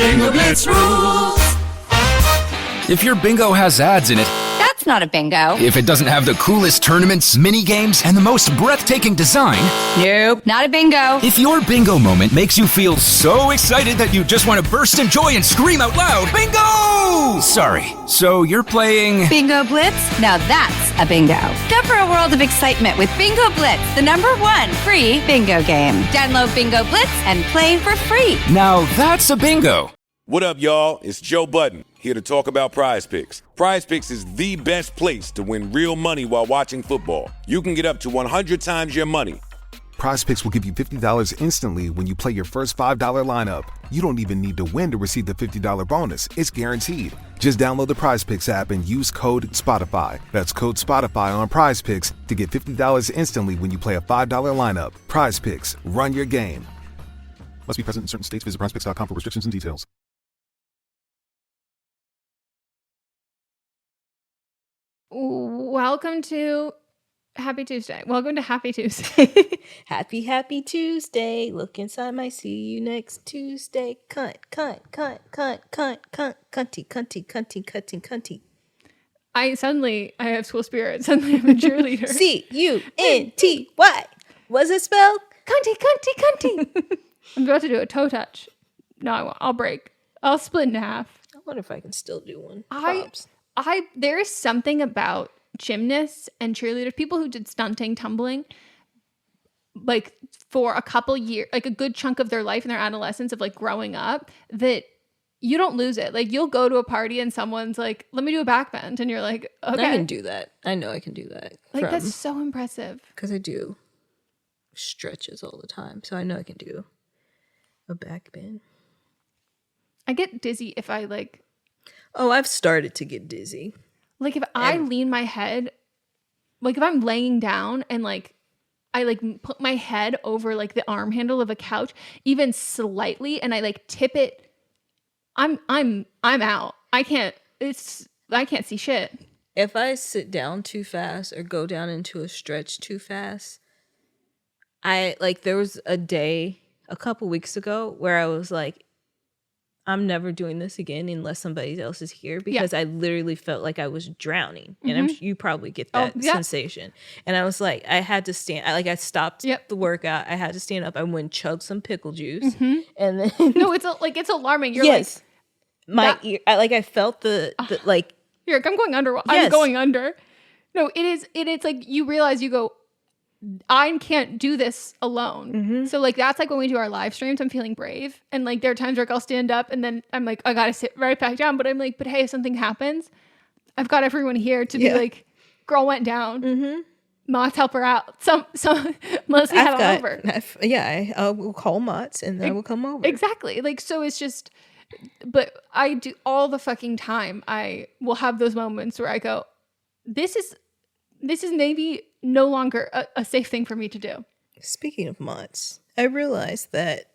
Bingo Blitz rules. If your bingo has ads in it, That's not a bingo. if it doesn't have the coolest tournaments, mini games, and the most breathtaking design, Nope, not a bingo. if your bingo moment makes you feel so excited that you just want to burst in joy and scream out loud, bingo! Sorry, so you're playing... Bingo Blitz? Now that's a bingo. Go for a world of excitement with Bingo Blitz, the #1 free bingo game. Download Bingo Blitz and play for free. Now that's a bingo. What up, y'all? It's Joe Budden, here to talk about Prize Picks. Prize Picks is the best place to win real money while watching football. You can get up to 100 times your money. Prize Picks will give you $50 instantly when you play your first $5 lineup. You don't even need to win to receive the $50 bonus. It's guaranteed. Just download the Prize Picks app and use code SPOTIFY. That's code SPOTIFY on Prize Picks to get $50 instantly when you play a $5 lineup. Prize Picks. Run your game. Must be present in certain states. Visit prizepicks.com for restrictions and details. Welcome to Happy Tuesday. Welcome to Happy Tuesday. Happy Tuesday. Look inside my see you next Tuesday. Cunty. I have school spirit. Suddenly I'm a cheerleader. C-U-N-T-Y. What's it spelled? Cunty. I'm about to do a toe touch. No, I won't. I'll break. I'll split in half. I wonder if I can still do one. There is something about gymnasts and cheerleaders, people who did stunting, tumbling, like for a couple years, like a good chunk of their life in their adolescence of like growing up, that you don't lose it. Like you'll go to a party and someone's like, let me do a back bend. And you're like, okay. I can do that. I know I can do that. Like that's so impressive. Because I do stretches all the time. So I know I can do a back bend. I get dizzy if I like... Oh, I've started to get dizzy. Like if I lean my head, like if I'm laying down and like I like put my head over like the arm handle of a couch, even slightly, and I like tip it, I'm out. I can't see shit. If I sit down too fast or go down into a stretch too fast, there was a day a couple weeks ago where I was like, I'm never doing this again unless somebody else is here, because I literally felt like I was drowning. And you probably get that sensation. And I was like, I had to stand. I stopped the workout. I had to stand up. I went and chug some pickle juice. And then no, it's alarming. You're yes, like my ear. I felt the like. You're like, I'm going under. I'm going under. No, it is. It's like you realize you go, I can't do this alone. So like that's like when we do our live streams, I'm feeling brave. And like there are times where I'll stand up and then I'm like, I gotta sit right back down. But I'm like, but hey, if something happens, I've got everyone here to be like, girl went down. Mott's help her out. Some Melissa head on over. I will call Mott's and then I will come over. Exactly. Like, so it's just, but I do all the fucking time. I will have those moments where I go, this is maybe no longer a safe thing for me to do. Speaking of Mott's, I realized this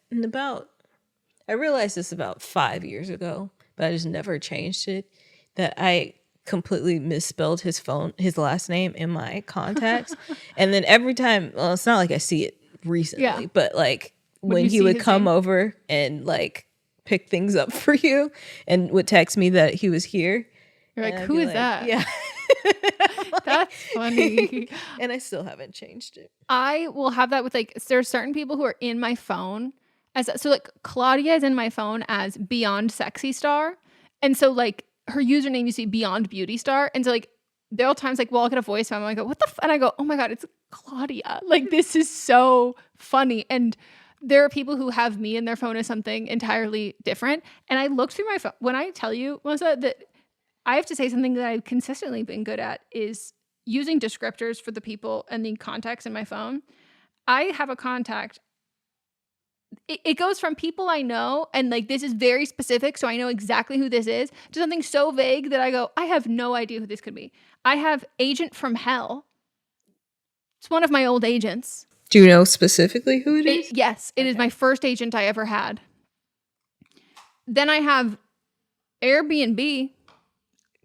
about 5 years ago, but I just never changed it, that I completely misspelled his last name in my contacts. And then every time, well, it's not like I see it recently, but like when he would come over and like pick things up for you and would text me that he was here. You're like, who is that? Yeah. That's funny. And I still haven't changed it. I will have that with like, there's certain people who are in my phone so like Claudia is in my phone as Beyond Sexy Star. And so like her username used to be Beyond Beauty Star. And so like there are times like, well, I'll get a voice from him. I go, what the and I go, oh my God, it's Claudia. Like this is so funny. And there are people who have me in their phone as something entirely different. And I looked through my phone. When I tell you, Melissa, that I have to say something that I've consistently been good at is using descriptors for the people and the contacts in my phone. I have a contact. It goes from people I know, and like this is very specific, so I know exactly who this is, to something so vague that I go, I have no idea who this could be. I have Agent from Hell. It's one of my old agents. Do you know specifically who it is? Yes, it is my first agent I ever had. Then I have Airbnb.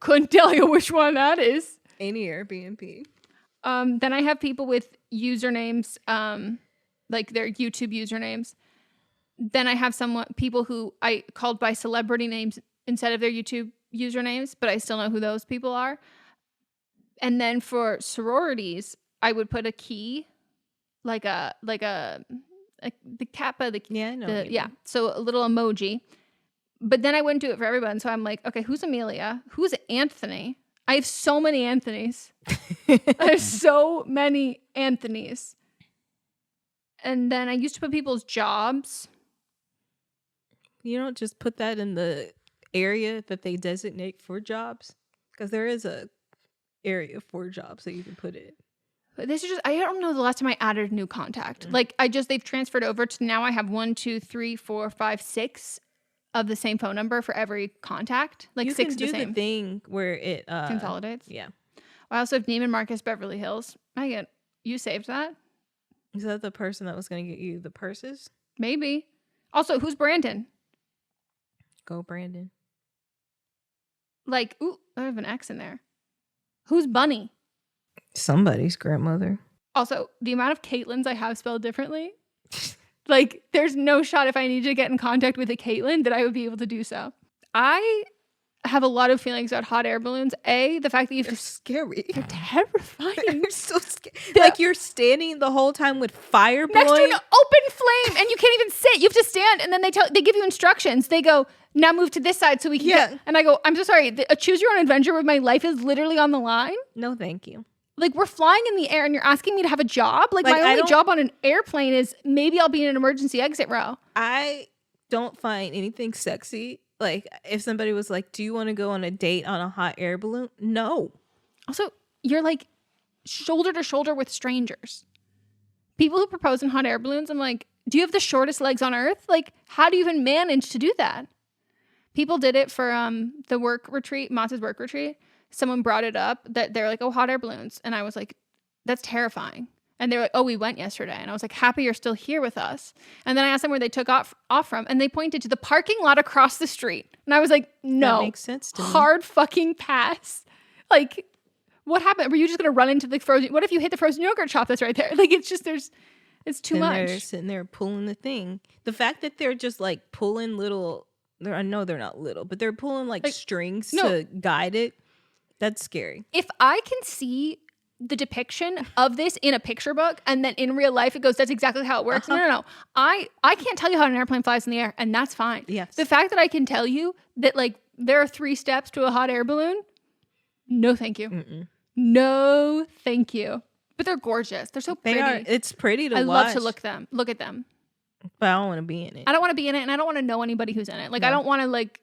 Couldn't tell you which one that is. Any Airbnb. Then I have people with usernames, like their YouTube usernames. Then I have people who I called by celebrity names instead of their YouTube usernames, but I still know who those people are. And then for sororities, I would put a key, like the kappa, so a little emoji. But then I wouldn't do it for everyone. So I'm like, okay, who's Amelia? Who's Anthony? I have so many Anthonys. I have so many Anthonys. And then I used to put people's jobs. You don't just put that in the area that they designate for jobs, because there is a area for jobs that you can put it. But this is just, I don't know the last time I added a new contact. Like they've transferred over to now I have 1, 2, 3, 4, 5, 6 of the same phone number for every contact. Like you 6 can of the do same. the thing where it consolidates. Yeah. I also have Neiman Marcus Beverly Hills. Megan, you saved that? Is that the person that was going to get you the purses? Maybe. Also, who's Brandon? Go Brandon. Like, ooh, I have an X in there. Who's Bunny? Somebody's grandmother. Also, the amount of Caitlins I have spelled differently. Like, there's no shot if I need to get in contact with a Caitlin that I would be able to do so. I have a lot of feelings about hot air balloons. The fact that They're scary. They're terrifying. They're so scary. Like you're standing the whole time with fire blowing. Next to an open flame, and you can't even sit. You have to stand, and then they give you instructions. They go, now move to this side so we can get. And I go, I'm so sorry. A choose your own adventure where my life is literally on the line. No, thank you. Like, we're flying in the air and you're asking me to have a job? Like my only job on an airplane is maybe I'll be in an emergency exit row. I don't find anything sexy. Like, if somebody was like, do you want to go on a date on a hot air balloon? No. Also, you're like shoulder to shoulder with strangers. People who propose in hot air balloons, I'm like, do you have the shortest legs on earth? Like, how do you even manage to do that? People did it for the work retreat, Matz's work retreat. Someone brought it up that they're like, oh, hot air balloons. And I was like, that's terrifying. And they're like, oh, we went yesterday. And I was like, happy you're still here with us. And then I asked them where they took off from. And they pointed to the parking lot across the street. And I was like, no. That makes sense to me. Hard fucking pass. Like, what happened? Were you just going to run into the frozen? What if you hit the frozen yogurt shop that's right there? Like, it's just, it's too much. They're sitting there pulling the thing. The fact that they're just like pulling little, I know they're not little, but they're pulling like strings to guide it. That's scary. If I can see the depiction of this in a picture book and then in real life it goes, that's exactly how it works. No. I can't tell you how an airplane flies in the air, and that's fine. Yes. The fact that I can tell you that like there are 3 steps to a hot air balloon, no thank you. Mm-mm. No thank you. But they're gorgeous. They're so pretty. They are. It's pretty to watch. I love to look at them. But I don't want to be in it. I don't want to be in it, and I don't want to know anybody who's in it. Like, no. I don't want to like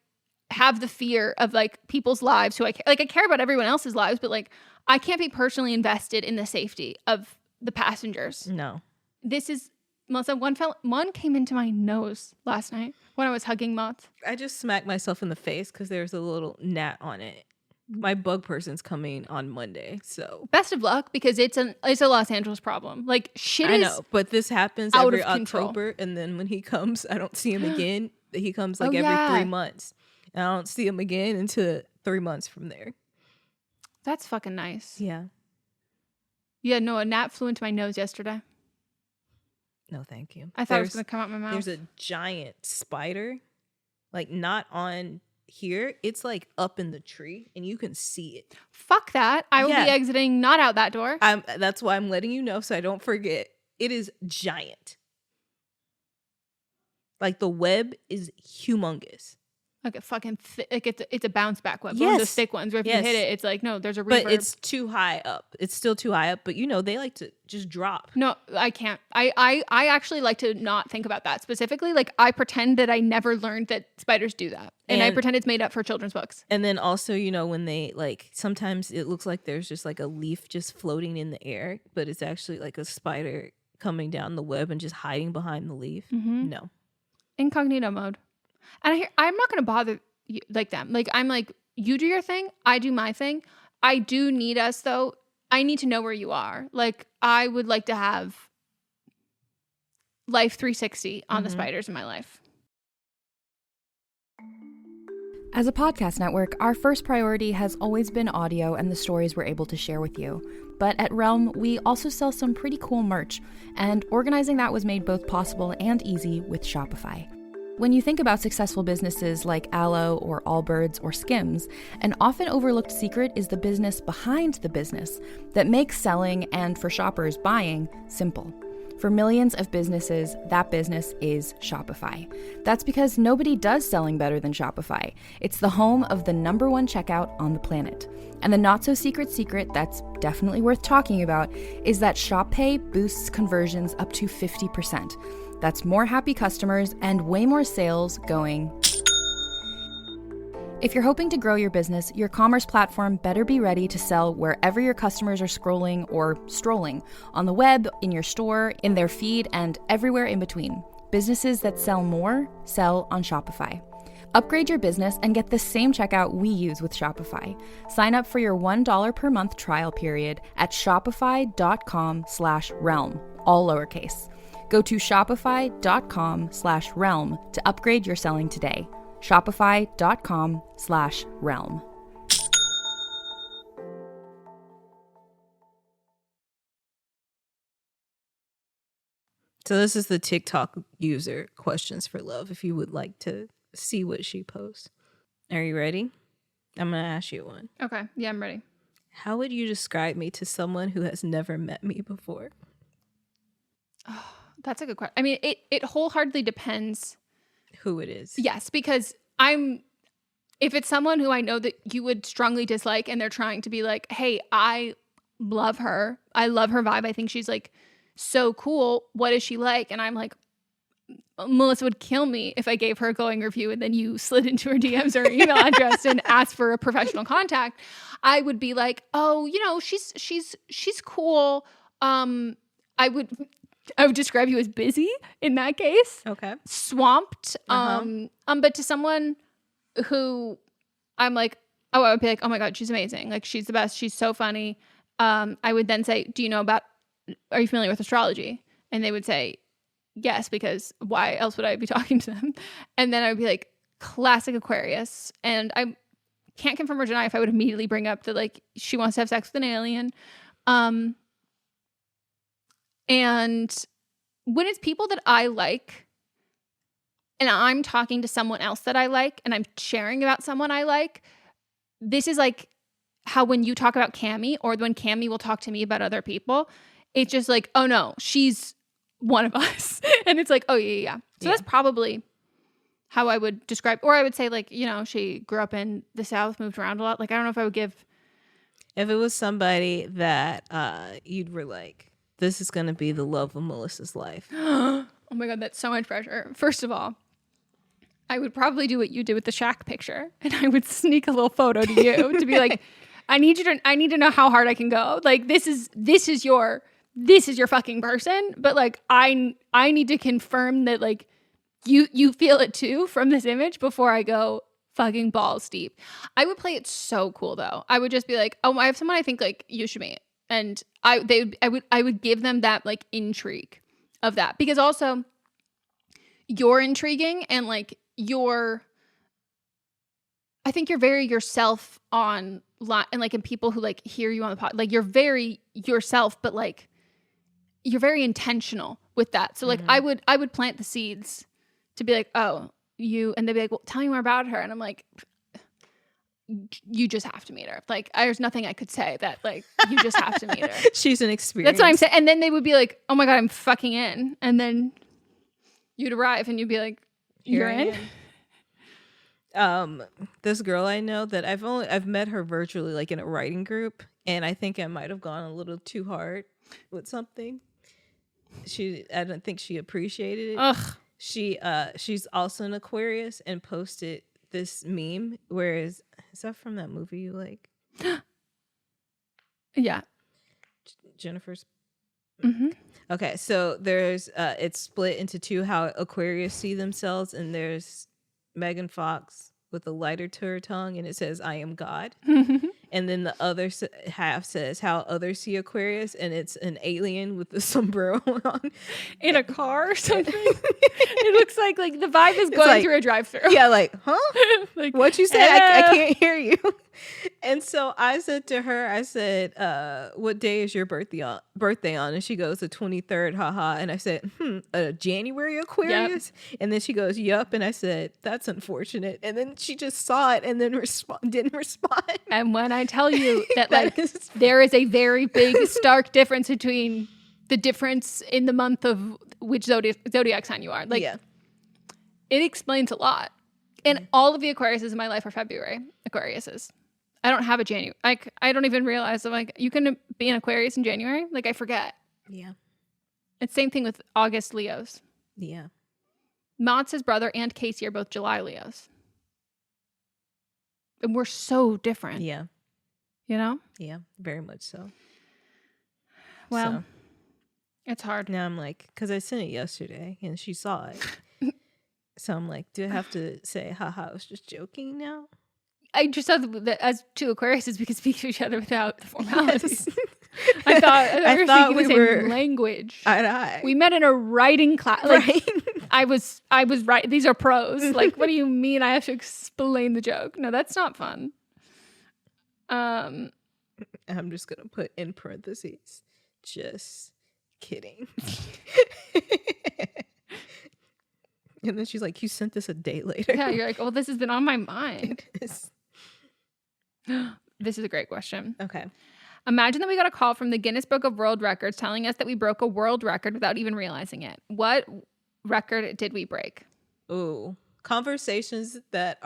have the fear of like people's lives who I care about everyone else's lives, but like I can't be personally invested in the safety of the passengers. No. This is Melissa, one came into my nose last night when I was hugging Mott. I just smacked myself in the face because there's a little gnat on it. My bug person's coming on Monday, so best of luck, because it's a Los Angeles problem. Like shit. I know, but this happens every October, and then when he comes, I don't see him again. He comes like every 3 months. And I don't see him again until 3 months from there. That's fucking nice. Yeah. Yeah, no, a gnat flew into my nose yesterday. No, thank you. I thought it was going to come out my mouth. There's a giant spider, like not on here. It's like up in the tree, and you can see it. Fuck that. I will be exiting not out that door. That's why I'm letting you know so I don't forget. It is giant. Like the web is humongous. Like a fucking it's a bounce back web. Yes. One of those thick ones where if you hit it, it's like, no, there's a reverb. But it's too high up. It's still too high up. But they like to just drop. No, I can't. I actually like to not think about that specifically. Like I pretend that I never learned that spiders do that. And I pretend it's made up for children's books. And then also, when they like, sometimes it looks like there's just like a leaf just floating in the air, but it's actually like a spider coming down the web and just hiding behind the leaf. Mm-hmm. No. Incognito mode. And I'm not going to bother you like them. Like, I'm like, you do your thing. I do my thing. I do need us, though. I need to know where you are. Like, I would like to have Life 360 on the spiders in my life. As a podcast network, our first priority has always been audio and the stories we're able to share with you. But at Realm, we also sell some pretty cool merch, and organizing that was made both possible and easy with Shopify. When you think about successful businesses like Aloe or Allbirds or Skims, an often overlooked secret is the business behind the business that makes selling and, for shoppers, buying simple. For millions of businesses, that business is Shopify. That's because nobody does selling better than Shopify. It's the home of the #1 checkout on the planet. And the not-so-secret secret that's definitely worth talking about is that Shop Pay boosts conversions up to 50%. That's more happy customers and way more sales going. If you're hoping to grow your business, your commerce platform better be ready to sell wherever your customers are scrolling or strolling, on the web, in your store, in their feed, and everywhere in between. Businesses that sell more sell on Shopify. Upgrade your business and get the same checkout we use with Shopify. Sign up for your $1 per month trial period at shopify.com/realm, all lowercase. Go to shopify.com/realm to upgrade your selling today. Shopify.com/realm. So this is the TikTok user questions for love. If you would like to see what she posts. Are you ready? I'm going to ask you one. Okay. Yeah, I'm ready. How would you describe me to someone who has never met me before? Oh, that's a good question. I mean, it wholeheartedly depends who it is. Yes, because if it's someone who I know that you would strongly dislike and they're trying to be like, hey, I love her. I love her vibe. I think she's like so cool. What is she like? And I'm like, Melissa would kill me if I gave her a glowing review and then you slid into her DMs or her email address and asked for a professional contact. I would be like, oh, you know, she's cool. I would describe you as busy in that case. Okay. Swamped. But to someone who I'm like, oh, I would be like, oh my God, she's amazing. Like, she's the best. She's so funny. I would then say, are you familiar with astrology? And they would say, yes, because why else would I be talking to them? And then I would be like, classic Aquarius. And I can't confirm or deny if I would immediately bring up that, like, she wants to have sex with an alien. And when it's people that I like and I'm talking to someone else that I like and I'm sharing about someone I like, this is like how when you talk about Cammie or when Cammie will talk to me about other people, it's just like, oh no, she's one of us. And it's like, oh yeah. So that's probably how I would describe, or I would say, like, you know, she grew up in the South, moved around a lot. Like, I don't know if I would give. If it was somebody that you'd were like, this is going to be the love of Melissa's life. Oh my God, that's so much pressure. First of all, I would probably do what you did with the Shaq picture. And I would sneak a little photo to you to be like, I need to know how hard I can go. Like, this is your fucking person. But like, I need to confirm that, like, you feel it too from this image before I go fucking balls deep. I would play it so cool though. I would just be like, oh, I have someone I think like you should meet. And I would give them that like intrigue of that, because also you're intriguing and like I think you're very yourself on and like in people who like hear you on the pod, like you're very yourself, but like you're very intentional with that. So like I would plant the seeds to be like, oh, you, and they'd be like, well, tell me more about her. And I'm like, you just have to meet her. Like, there's nothing I could say that, like, you just have to meet her. She's an experience. That's what I'm saying. And then they would be like, oh my God, I'm fucking in. And then you'd arrive and you'd be like, you're in? This girl I know that I've met her virtually, like in a writing group. And I think I might have gone a little too hard with something. I don't think she appreciated it. Ugh. She's also an Aquarius and posted this meme. Is that from that movie you like? Yeah. Jennifer's. Mm-hmm. Okay, so there's it's split into two how Aquarius see themselves, and there's Megan Fox with a lighter to her tongue, and it says "I am God," And then the other half says how others see Aquarius, and it's an alien with the sombrero on in a car or something. It looks like the vibe is going through a drive-through. Yeah, like, huh? Like, what you said? I can't hear you. And so I said to her, I said, what day is your birthday on? And she goes, the 23rd, haha. And I said, a January Aquarius? Yep. And then she goes, yup. And I said, that's unfortunate. And then she just saw it and then didn't respond. And when I tell you that there is a very big stark difference between the difference in the month of which zodiac sign you are. It explains a lot. And all of the Aquariuses in my life are February Aquariuses. I don't have a January. I don't even realize. I'm like, you can be an Aquarius in January? Like, I forget. Yeah. It's same thing with August Leos. Yeah. Mott's brother and Casey are both July Leos. And we're so different. Yeah. You know? Yeah, very much so. Well, it's hard. Now I'm like, because I sent it yesterday and she saw it. So I'm like, do I have to say, haha, I was just joking now? I just thought that as two Aquariuses, we could speak to each other without the formalities. Yes. I thought we were language. We met in a writing class. Right. I was right. These are pros. Like, what do you mean I have to explain the joke? No, that's not fun. I'm just gonna put in parentheses, just kidding. And then she's like, you sent this a day later. Yeah, you're like, oh, this has been on my mind. This is a great question. Okay. Imagine that we got a call from the Guinness Book of World Records telling us that we broke a world record without even realizing it. What record did we break? Ooh, conversations that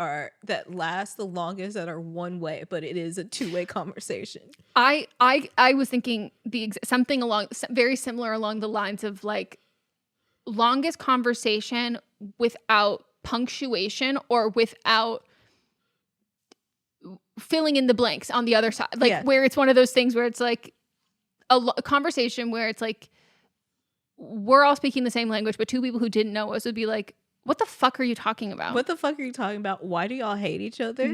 last the longest that are one way, but it is a two-way conversation. I was thinking something very similar along the lines of like longest conversation without punctuation or without filling in the blanks on the other side, where it's one of those things where it's like a conversation where it's like we're all speaking the same language, but two people who didn't know us would be like, what the fuck are you talking about? What the fuck are you talking about? Why do y'all hate each other? And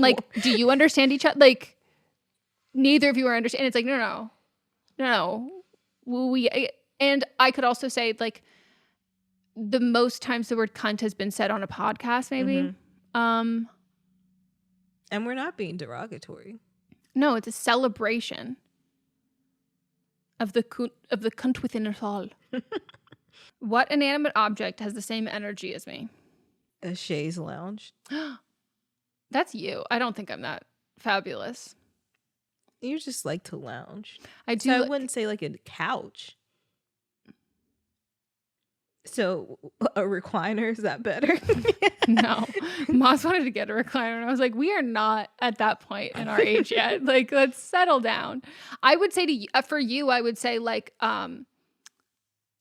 like, do you understand each other? Like, neither of you are understanding. It's like, no. And I could also say like the most times the word cunt has been said on a podcast, maybe. Mm-hmm. And we're not being derogatory. No, it's a celebration of the cunt within us all. What inanimate object has the same energy as me? A chaise lounge. That's you. I don't think I'm that fabulous. You just like to lounge. I do. So I wouldn't say like a couch. So a recliner, is that better? No. Moss wanted to get a recliner and I was like, we are not at that point in our age yet. Like, let's settle down. I would say for you, I would say like, and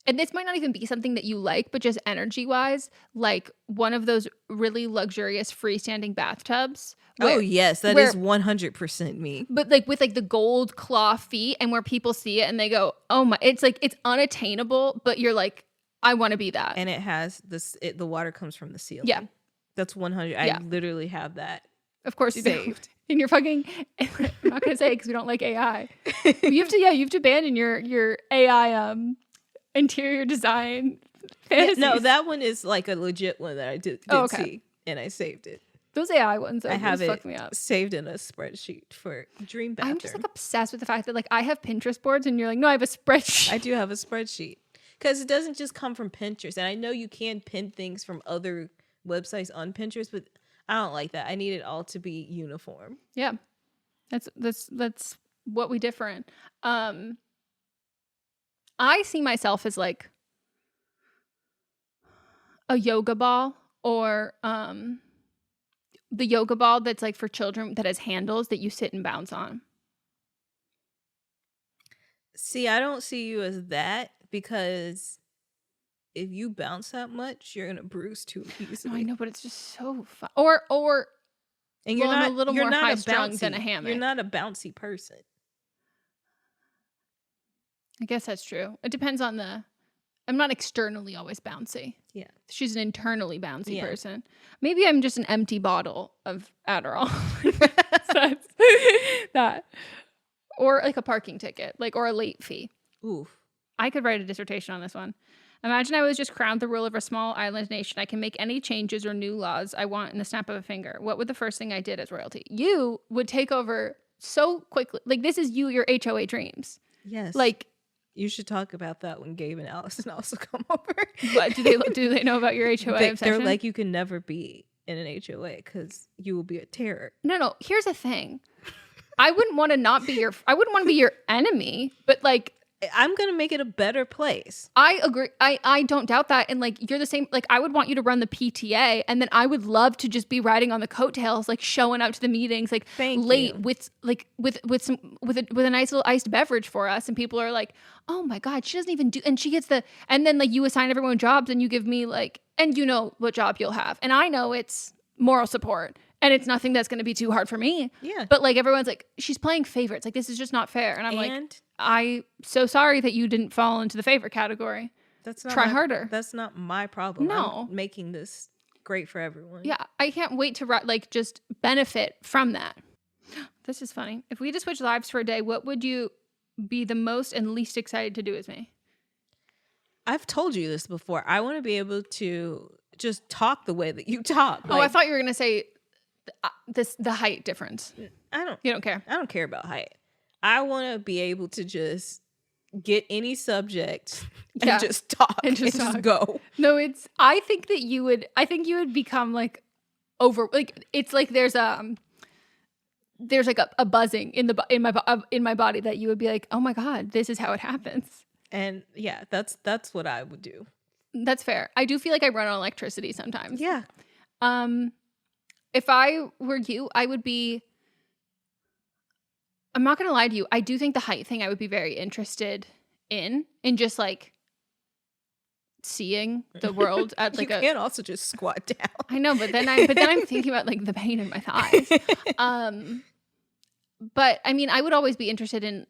this might not even be something that you like, but just energy wise, like one of those really luxurious freestanding bathtubs. Oh yes, that is 100% me. But like with like the gold claw feet and where people see it and they go, oh my, it's like, it's unattainable, but you're like, I want to be that. And it has this, the water comes from the ceiling. Yeah. That's 100. Yeah. I literally have that. Of course you saved. In your fucking, I'm not going to say because we don't like AI. You have to abandon your AI interior design fantasies. No, that one is like a legit one that I did see and I saved it. Those AI ones, I have it me up. Saved in a spreadsheet for dream bathroom. I'm just like obsessed with the fact that like I have Pinterest boards and you're like, no, I have a spreadsheet. I do have a spreadsheet. Because it doesn't just come from Pinterest. And I know you can pin things from other websites on Pinterest, but I don't like that. I need it all to be uniform. Yeah. That's what we differ in. I see myself as like a yoga ball or the yoga ball that's like for children that has handles that you sit and bounce on. See, I don't see you as that. Because if you bounce that much, you're gonna bruise too easily. No, I know, but it's just so fun. Or and you're not a little more high strung than a hammock. You're not a bouncy person. I guess that's true. It depends on the I'm not externally always bouncy. Yeah. She's an internally bouncy person. Maybe I'm just an empty bottle of Adderall. That's that. Or like a parking ticket, like, or a late fee. Oof. I could write a dissertation on this one. Imagine I was just crowned the ruler of a small island nation. I can make any changes or new laws I want in the snap of a finger. What would the first thing I did as royalty? You would take over so quickly. Like, this is your HOA dreams. Yes. Like, you should talk about that when Gabe and Allison also come over. But do they know about your HOA obsession? They're like, you can never be in an HOA because you will be a terror. No. Here's the thing. I wouldn't want to be your enemy, but like, I'm going to make it a better place. I agree. I don't doubt that. And like, you're the same, like, I would want you to run the PTA, and then I would love to just be riding on the coattails, like showing up to the meetings, like late with a nice little iced beverage for us. And people are like, oh my God, she doesn't even do, and she gets and then like you assign everyone jobs and you give me like, and you know what job you'll have. And I know it's moral support. And it's nothing that's going to be too hard for me. Yeah. But like, everyone's like, she's playing favorites. Like, this is just not fair. And I'm like, I'm so sorry that you didn't fall into the favorite category. That's not harder. That's not my problem. No. I'm making this great for everyone. Yeah. I can't wait to like just benefit from that. This is funny. If we had to switch lives for a day, what would you be the most and least excited to do as me? I've told you this before. I want to be able to just talk the way that you talk. Oh, I thought you were going to say the height difference. You don't care. I don't care about height. I want to be able to just get any subject and just talk and just go. No, I think you would become like over, like, it's like there's like a buzzing in my body that you would be like, oh my God, this is how it happens. And yeah, that's what I would do. That's fair. I do feel like I run on electricity sometimes. Yeah. If I were you, I would be, I'm not going to lie to you. I do think the height thing I would be very interested in just like seeing the world at like you can also just squat down. I know, but then I'm thinking about like the pain in my thighs. But I mean, I would always be interested in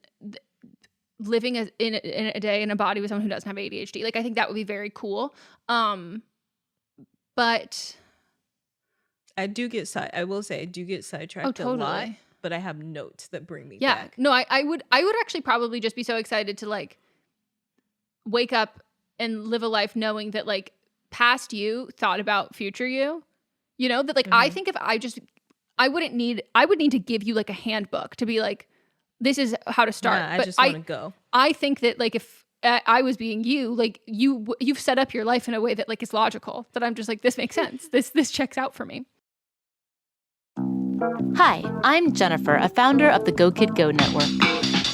living in a day in a body with someone who doesn't have ADHD. Like, I think that would be very cool. But I will say I do get sidetracked a lot, but I have notes that bring me back. No, I would actually probably just be so excited to like wake up and live a life knowing that like past you thought about future you. You know, that like I think if I would need to give you like a handbook to be like, this is how to start. Nah, but I just want to go. I think that like if I was being you, like you've set up your life in a way that like is logical, that I'm just like, this makes sense. This checks out for me. Hi, I'm Jennifer, a founder of the Go Kid Go network.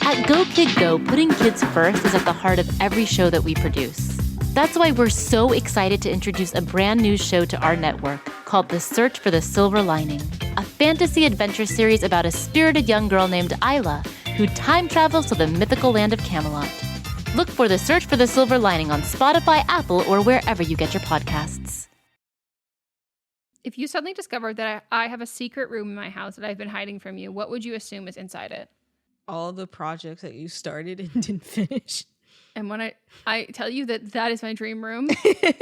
At Go Kid Go, putting kids first is at the heart of every show that we produce. That's why we're so excited to introduce a brand new show to our network called The Search for the Silver Lining, a fantasy adventure series about a spirited young girl named Isla who time travels to the mythical land of Camelot. Look for The Search for the Silver Lining on Spotify, Apple, or wherever you get your podcasts. If you suddenly discovered that I have a secret room in my house that I've been hiding from you, what would you assume is inside it? All the projects that you started and didn't finish. And when I tell you that is my dream room,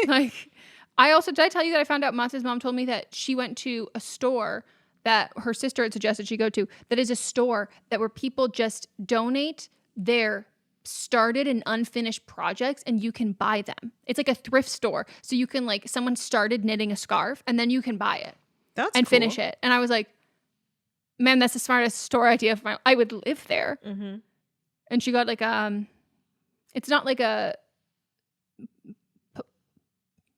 like, did I tell you that I found out Matz's mom told me that she went to a store that her sister had suggested she go to, that is a store that where people just donate their started and unfinished projects and you can buy them. It's like a thrift store. So you can like, someone started knitting a scarf and then you can buy it and cool. Finish it. And I was like, man, that's the smartest store idea of I would live there. Mm-hmm. And she got like, it's not like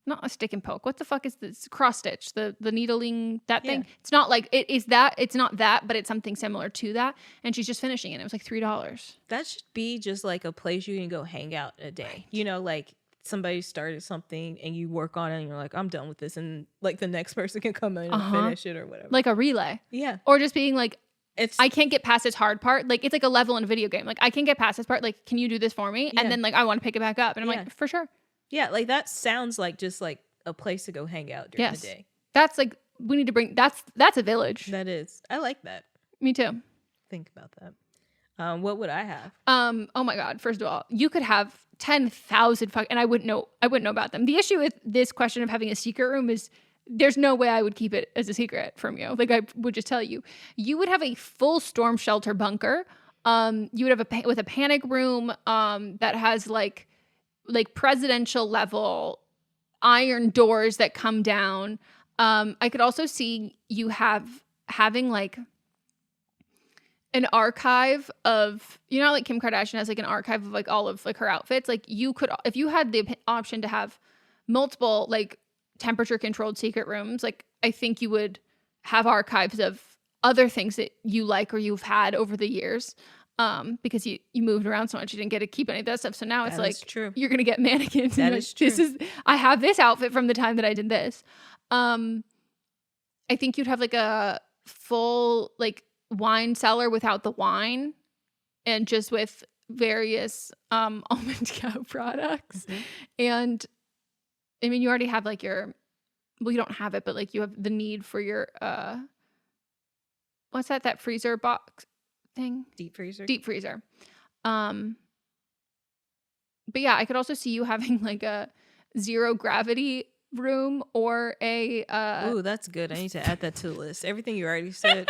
not a stick and poke. What the fuck is this? Cross stitch, the needling, that thing. It's not like it is that. It's not that, but it's something similar to that. And she's just finishing it. It was like $3. That should be just like a place you can go hang out a day. Right. You know, like somebody started something and you work on it and you're like, I'm done with this. And like the next person can come in and finish it or whatever. Like a relay. Yeah. Or just being like, I can't get past this hard part. Like, it's like a level in a video game. Like, I can't get past this part. Like, can you do this for me? Yeah. And then like, I want to pick it back up. And I'm like, for sure. Yeah, like that sounds like just like a place to go hang out during the day. That's like, we need to bring, that's a village. That is. I like that. Me too. Think about that. What would I have? Oh my God. First of all, you could have 10,000 and I wouldn't know about them. The issue with this question of having a secret room is there's no way I would keep it as a secret from you. Like I would just tell you. You would have a full storm shelter bunker. You would have with a panic room that has like presidential level iron doors that come down. I could also see you having like an archive of, like Kim Kardashian has like an archive of like all of like her outfits. Like you could, if you had the option to have multiple like temperature controlled secret rooms, like I think you would have archives of other things that you like or you've had over the years. Because you moved around so much, you didn't get to keep any of that stuff. So now it's like true. You're gonna get mannequins. That is true. I have this outfit from the time that I did this. I think you'd have like a full like wine cellar without the wine, and just with various almond cow products. Mm-hmm. And I mean, you already have like you don't have it, but like you have the need for your what's that freezer box thing? Deep freezer. But yeah, I could also see you having like a zero gravity room or a ooh, that's good. I need to add that to the list. Everything you already said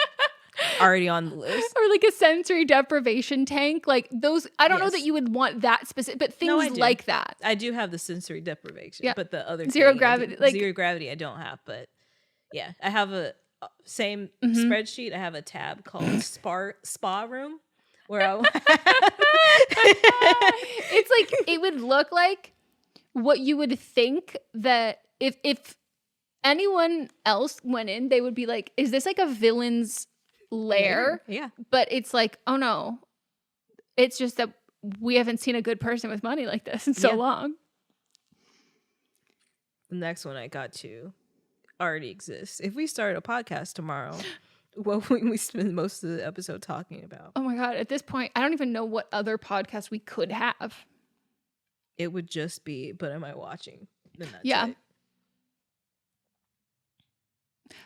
already on the list. Or like a sensory deprivation tank. Like those, I don't know that you would want that specific, but things like that. I do have the sensory deprivation, but the other zero gravity, zero gravity I don't have, but yeah, I have a same spreadsheet. I have a tab called spa room where it's like it would look like what you would think that if anyone else went in, they would be like, is this like a villain's lair? Yeah. But it's like, oh no, it's just that we haven't seen a good person with money like this in so long. The next one I got to already exists. If we start a podcast tomorrow, what would we spend most of the episode talking about? Oh my God. At this point, I don't even know what other podcast we could have. It would just be, but am I watching? Then that's it.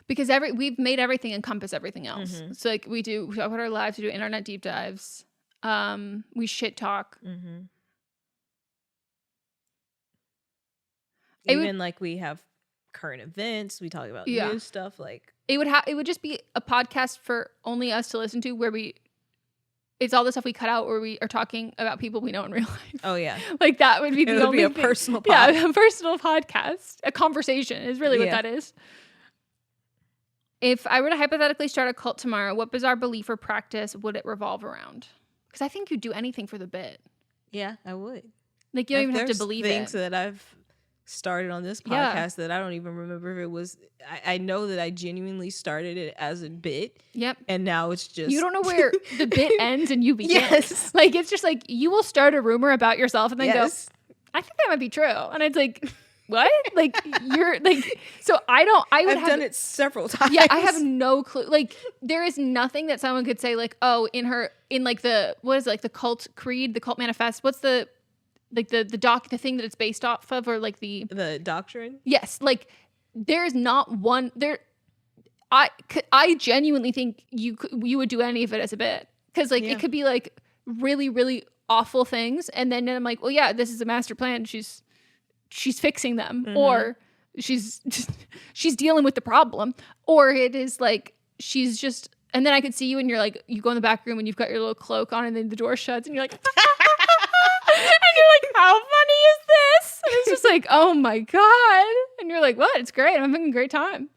Because we've made everything encompass everything else. Mm-hmm. So like we talk about our lives, we do internet deep dives. We shit talk. Mm-hmm. Even like we have current events, we talk about news stuff. Like it would just be a podcast for only us to listen to, where it's all the stuff we cut out where we are talking about people we know in real life. Oh yeah, like that would be the only thing. Personal a personal podcast. A conversation is really what that is. If I were to hypothetically start a cult tomorrow, what bizarre belief or practice would it revolve around? Because I think you'd do anything for the bit. Yeah, I would. Like you don't even have to believe things that I've started on this podcast that I don't even remember if it was. I know that I genuinely started it as a bit. Yep. And now it's just you don't know where the bit ends and you begin. Yes. Like it's just like you will start a rumor about yourself and then go, I think that might be true. And it's like, what? Like you're like, so I've done it several times. Yeah, I have no clue. Like there is nothing that someone could say like, oh, in like the, what is it, like the cult creed, the cult manifest, what's the like the thing that it's based off of, or like the doctrine? Yes. Like there is not one there. I genuinely think you would do any of it as a bit, because like it could be like really, really awful things, and then I'm like, well, yeah, this is a master plan. She's fixing them, or she's dealing with the problem, or it is like she's just. And then I could see you, and you're like, you go in the back room and you've got your little cloak on, and then the door shuts, and you're like, and you're like, how funny is this? And it's just like, oh my God. And you're like, what? It's great. I'm having a great time.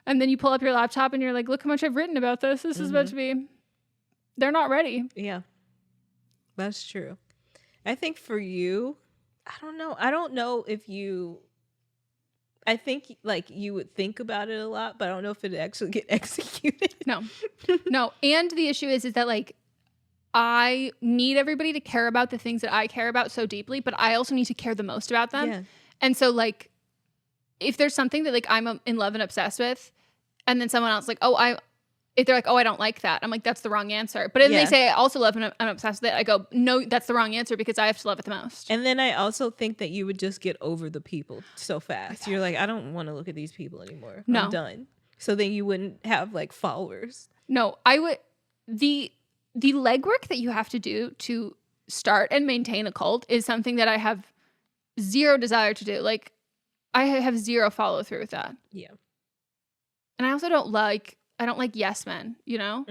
And then you pull up your laptop and you're like, look how much I've written about this. This is about to be, they're not ready. Yeah, that's true. I think for you, I don't know. I don't know if I think like you would think about it a lot, but I don't know if it'd actually get executed. No. And the issue is that like, I need everybody to care about the things that I care about so deeply, but I also need to care the most about them. Yeah. And so like, if there's something that like I'm in love and obsessed with, and then someone else like, if they're like, oh, I don't like that, I'm like, that's the wrong answer. But if they say I also love and I'm obsessed with it, I go, no, that's the wrong answer, because I have to love it the most. And then I also think that you would just get over the people so fast. You're like, I don't want to look at these people anymore. I'm done. So then you wouldn't have like followers. No, I would. the legwork that you have to do to start and maintain a cult is something that I have zero desire to do. Like, I have zero follow through with that. Yeah. And I also don't like yes men, you know?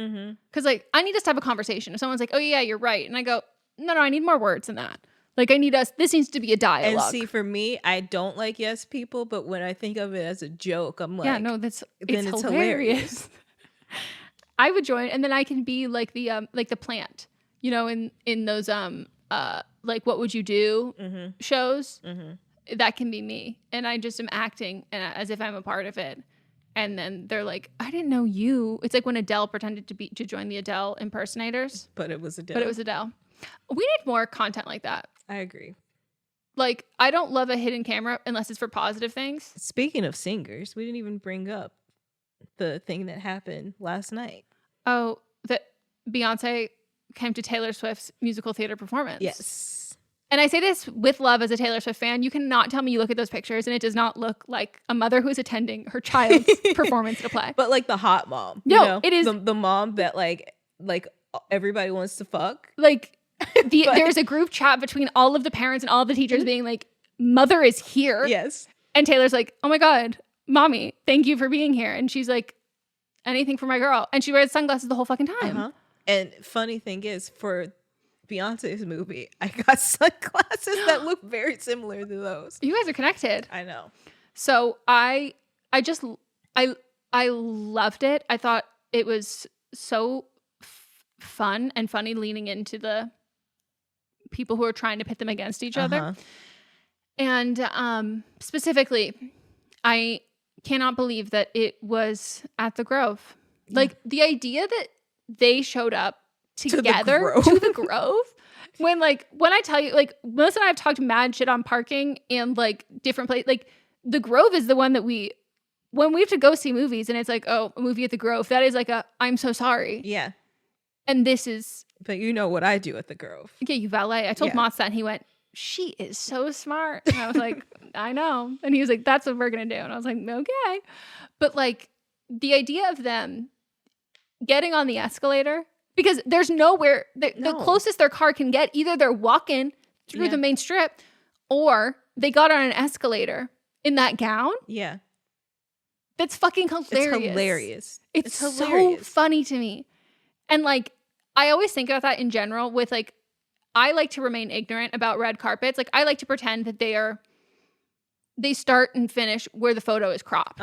Because, like, I need us to have a conversation. If someone's like, oh, yeah, you're right. And I go, no, I need more words than that. Like, this needs to be a dialogue. And see, for me, I don't like yes people, but when I think of it as a joke, I'm like, yeah, no, it's hilarious. I would join, and then I can be like the plant, you know, in those like What Would You Do shows. That can be me, and I just am acting as if I'm a part of it. And then they're like, I didn't know you. It's like when Adele pretended to join the Adele impersonators, but it was Adele. We need more content like that. I agree. Like, I don't love a hidden camera unless it's for positive things. Speaking of singers, we didn't even bring up the thing that happened last night. Oh, that Beyoncé came to Taylor Swift's musical theater performance. Yes. And I say this with love as a Taylor Swift fan. You cannot tell me you look at those pictures and it does not look like a mother who's attending her child's performance at a play. But like the hot mom. No, you know? it is. The mom that like everybody wants to fuck. Like, there's a group chat between all of the parents and all of the teachers being like, mother is here. Yes. And Taylor's like, oh my God, mommy, thank you for being here. And she's like, anything for my girl. And she wears sunglasses the whole fucking time. And funny thing is, for Beyonce's movie, I got sunglasses that look very similar to those. You guys are connected. I know. So I loved it. I thought it was so fun and funny, leaning into the people who are trying to pit them against each other. And specifically, I cannot believe that it was at the Grove. Like, the idea that they showed up together to the Grove. When I tell you, like, Melissa and I have talked mad shit on parking and like different places. Like, the Grove is the one that when we have to go see movies and it's like, oh, a movie at the Grove, that is like I'm so sorry. Yeah. And this is. But you know what I do at the Grove. Okay, you valet. I told Mott's that and he went, she is so smart. And I was like, I know. And he was like, that's what we're going to do. And I was like, okay. But like, the idea of them getting on the escalator, because there's nowhere, the closest their car can get, either they're walking through the main strip or they got on an escalator in that gown. Yeah. That's fucking hilarious. It's hilarious. It's hilarious. So funny to me. And like, I always think about that in general with like, I like to remain ignorant about red carpets. Like, I like to pretend that they start and finish where the photo is cropped.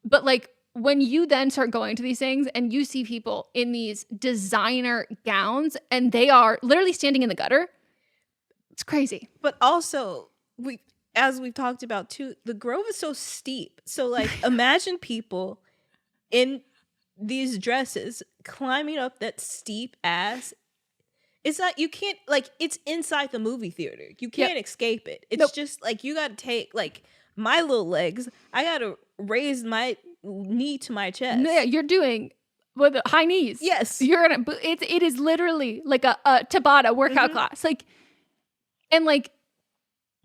But like, when you then start going to these things and you see people in these designer gowns and they are literally standing in the gutter, it's crazy. But also, as we've talked about too, the Grove is so steep. So like, imagine people in these dresses climbing up that steep ass. It's not, you can't, like, it's inside the movie theater. You can't escape it. It's just like, you got to take, like, my little legs, I got to raise my knee to my chest. Yeah, you're doing with high knees. Yes. You're gonna, it is literally like a Tabata workout class. Like, and like,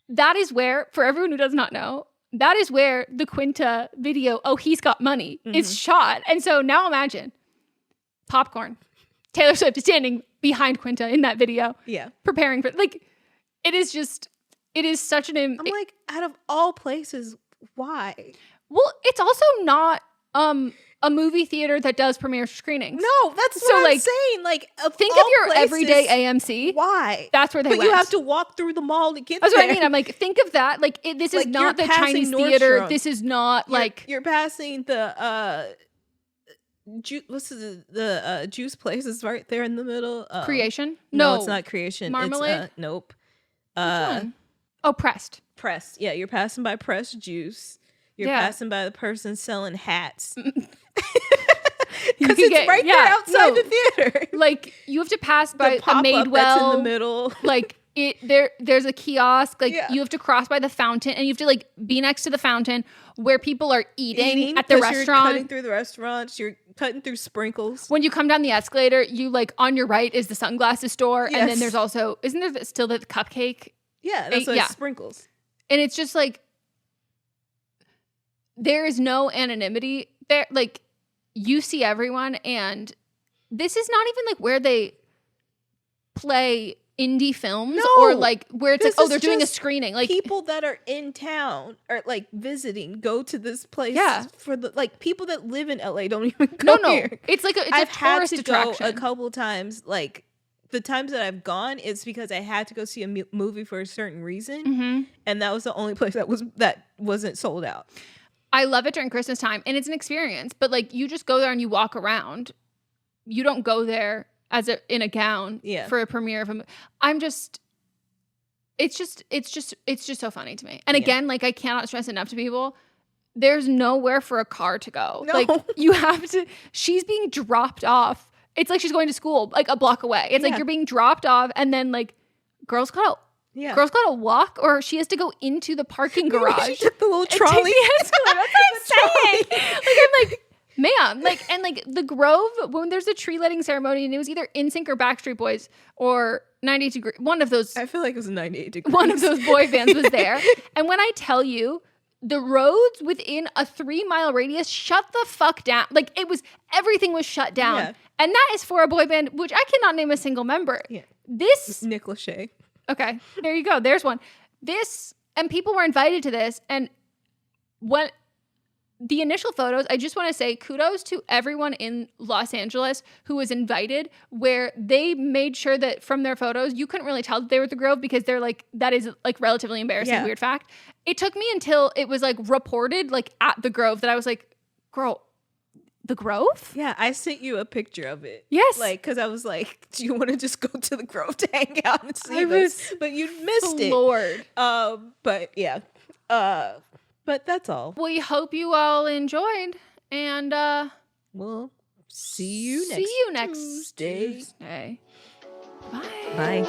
that is where, for everyone who does not know, that is where the Quinta video, oh, he's got money, is shot. And so now imagine, popcorn. Taylor Swift is standing behind Quinta in that video. Yeah. Preparing for, like, it is such an... I'm like, out of all places, why? Well, it's also not a movie theater that does premiere screenings. No, that's what I'm saying. Like, think of your places, everyday AMC. Why? That's where they went. But you have to walk through the mall to get That's there. What I mean. I'm like, think of that. Like, this is not the Chinese theater. This is not like... You're passing the... what's the juice place is right there in the middle. Creation? No, it's not Creation. Marmalade? It's, nope. Oh, Pressed. Pressed. Yeah, you're passing by Pressed Juice. You're passing by the person selling hats. Because it's right there outside the theater. Like, you have to pass by the pop-up a Madewell. That's in the middle. Like, there's a kiosk. Like, you have to cross by the fountain, and you have to, like, be next to the fountain where people are eating at the restaurant. You're cutting through the restaurants. You're cutting through sprinkles. When you come down the escalator, you, like, on your right is the sunglasses store. Yes. And then there's also, isn't there still the cupcake? Yeah, that's what sprinkles. And it's just, like, there is no anonymity there. Like, you see everyone, and this is not even, like, where they play indie films No, or like where it's like, this oh, they're is doing a just screening. Like people that are in town or like visiting go to this place. Yeah. For the like people that live in LA don't even go no, here. it's like it's I've a had tourist to attraction. go a couple times. Like the times that I've gone, it's because I had to go see a movie for a certain reason, and that was the only place that wasn't sold out. I love it during Christmas time, and it's an experience. But like, you just go there and you walk around. You don't go there in a gown for a premiere of a movie. It's just so funny to me. And again, like, I cannot stress enough to people, there's nowhere for a car to go. No. Like, you have to. She's being dropped off. It's like she's going to school like a block away. It's like you're being dropped off, and then like, girl's gotta walk, or she has to go into the parking garage. She took the little trolley. That's what I'm saying. Like, I'm like, man, like, and like the Grove, when there's a tree lighting ceremony, and it was either NSYNC or Backstreet Boys or 98 Degrees, one of those. I feel like it was 98 Degrees. One of those boy bands was there. And when I tell you, the roads within a 3-mile radius shut the fuck down. Like, everything was shut down. Yeah. And that is for a boy band, which I cannot name a single member. Yeah. This. Nick Lachey. Okay, there you go. There's one. And people were invited to this. And what the initial photos, I just want to say kudos to everyone in Los Angeles who was invited, where they made sure that from their photos, you couldn't really tell that they were at the Grove, because they're like, that is like relatively embarrassing, weird fact. It took me until it was like reported like at the Grove that I was like, girl, the Grove? Yeah, I sent you a picture of it. Yes. Like, because I was like, do you want to just go to the Grove to hang out and see this? But you missed it. Lord. But yeah. But that's all. We hope you all enjoyed, and we'll see you next Tuesday. Bye.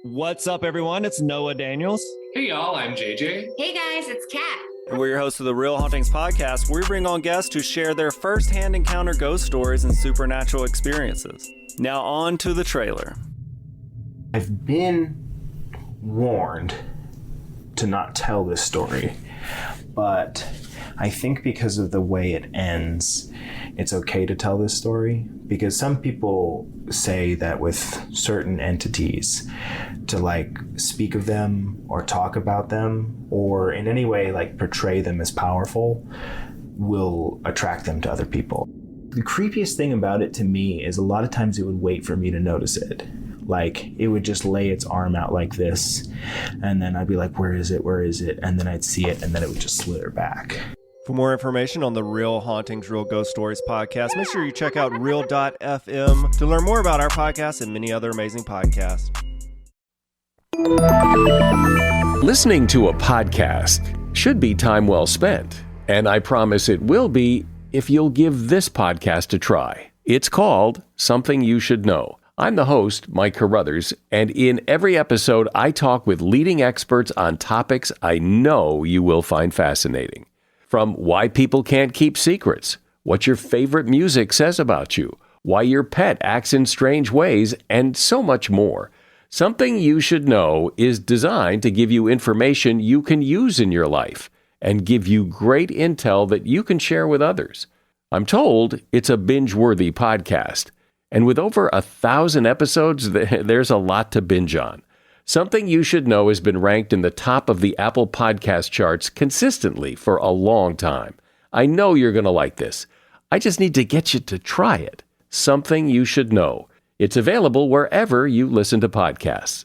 What's up, everyone? It's Noah Daniels. Hey, y'all, I'm JJ. Hey, guys, it's Kat. And we're your hosts of the Real Hauntings podcast, where we bring on guests who share their first-hand encounter ghost stories and supernatural experiences. Now on to the trailer. I've been warned to not tell this story, but I think because of the way it ends, it's okay to tell this story, because some people say that with certain entities, to like speak of them or talk about them or in any way like portray them as powerful will attract them to other people. The creepiest thing about it to me is a lot of times it would wait for me to notice it. Like, it would just lay its arm out like this, and then I'd be like, where is it? Where is it? And then I'd see it, and then it would just slither back. For more information on the Real Hauntings, Real Ghost Stories podcast, make sure you check out Real.fm to learn more about our podcast and many other amazing podcasts. Listening to a podcast should be time well spent, and I promise it will be if you'll give this podcast a try. It's called Something You Should Know. I'm the host, Mike Carruthers, and in every episode, I talk with leading experts on topics I know you will find fascinating. From why people can't keep secrets, what your favorite music says about you, why your pet acts in strange ways, and so much more. Something You Should Know is designed to give you information you can use in your life and give you great intel that you can share with others. I'm told it's a binge-worthy podcast. And with over 1,000 episodes, there's a lot to binge on. Something You Should Know has been ranked in the top of the Apple Podcast charts consistently for a long time. I know you're going to like this. I just need to get you to try it. Something You Should Know. It's available wherever you listen to podcasts.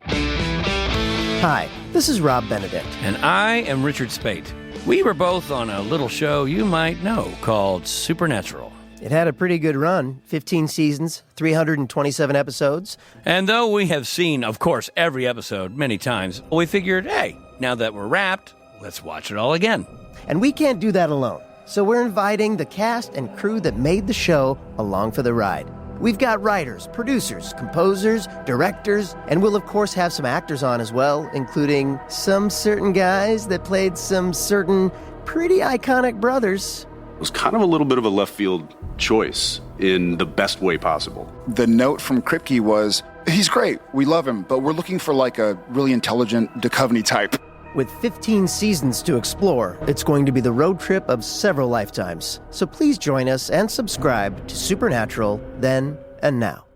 Hi, this is Rob Benedict. And I am Richard Spate. We were both on a little show you might know called Supernatural. It had a pretty good run, 15 seasons, 327 episodes. And though we have seen, of course, every episode many times, we figured, hey, now that we're wrapped, let's watch it all again. And we can't do that alone, so we're inviting the cast and crew that made the show along for the ride. We've got writers, producers, composers, directors, and we'll of course have some actors on as well, including some certain guys that played some certain pretty iconic brothers. It was kind of a little bit of a left field choice in the best way possible. The note from Kripke was, he's great, we love him, but we're looking for like a really intelligent Duchovny type. With 15 seasons to explore, it's going to be the road trip of several lifetimes. So please join us and subscribe to Supernatural Then and Now.